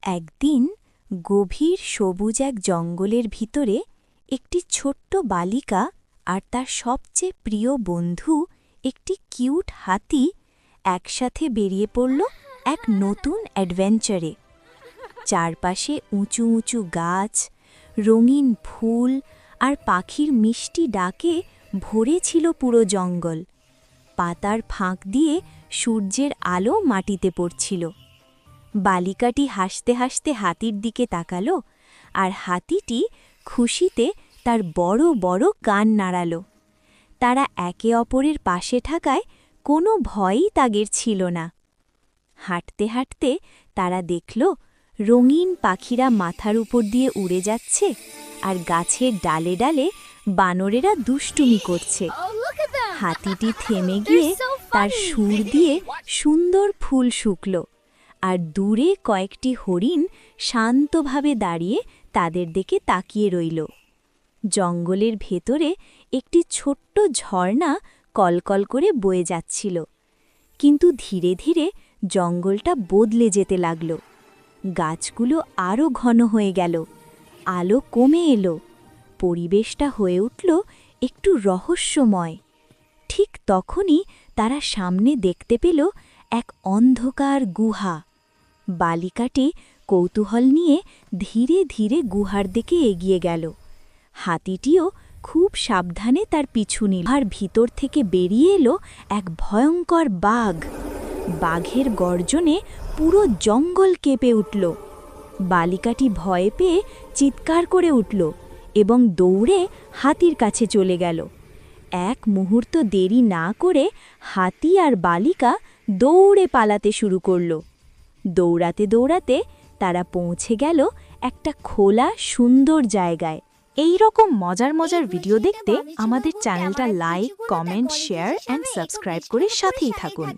একদিন গভীর সবুজ এক জঙ্গলের ভিতরে একটি ছোট্ট বালিকা আর তার সবচেয়ে প্রিয় বন্ধু একটি কিউট হাতি একসাথে বেরিয়ে পড়ল এক নতুন অ্যাডভেঞ্চারে। চারপাশে উঁচু উঁচু গাছ, রঙিন ফুল আর পাখির মিষ্টি ডাকে ভরে ছিল পুরো জঙ্গল। পাতার ফাঁক দিয়ে সূর্যের আলো মাটিতে পড়ছিল। বালিকাটি হাসতে হাসতে হাতির দিকে তাকাল, আর হাতিটি খুশিতে তার বড় বড় কান নাড়াল। তারা একে অপরের পাশে থাকায় কোনো ভয়ই তাদের ছিল না। হাঁটতে হাঁটতে তারা দেখল রঙিন পাখিরা মাথার উপর দিয়ে উড়ে যাচ্ছে, আর গাছের ডালে ডালে বানরেরা দুষ্টুমি করছে। হাতিটি থেমে গিয়ে তার সুর দিয়ে সুন্দর ফুল শুকল, আর দূরে কয়েকটি হরিণ শান্তভাবে দাঁড়িয়ে তাদের দিকে তাকিয়ে রইল। জঙ্গলের ভেতরে একটি ছোট্ট ঝর্ণা কলকল করে বয়ে যাচ্ছিল, কিন্তু ধীরে ধীরে জঙ্গলটা বদলে যেতে লাগল। গাছগুলো আরও ঘন হয়ে গেল, আলো কমে এলো, পরিবেশটা হয়ে উঠল একটু রহস্যময়। ঠিক তখনই তারা সামনে দেখতে পেল এক অন্ধকার গুহা। বালিকাটি কৌতূহল নিয়ে ধীরে ধীরে গুহার দিকে এগিয়ে গেল। হাতিটিও খুব সাবধানে তার পিছু নিল। গুহার ভিতর থেকে বেরিয়ে এলো এক ভয়ঙ্কর বাঘ। বাঘের গর্জনে পুরো জঙ্গল কেঁপে উঠল। বালিকাটি ভয় পেয়ে চিৎকার করে উঠল এবং দৌড়ে হাতির কাছে চলে গেল। এক মুহূর্ত দেরি না করে হাতি আর বালিকা দৌড়ে পালাতে শুরু করল। দৌড়াতে দৌড়াতে তারা পৌঁছে গেল একটা খোলা সুন্দর জায়গায়। এই রকম মজার মজার ভিডিও দেখতে আমাদের চ্যানেলটা like, comment, share and subscribe করে সাথেই থাকুন।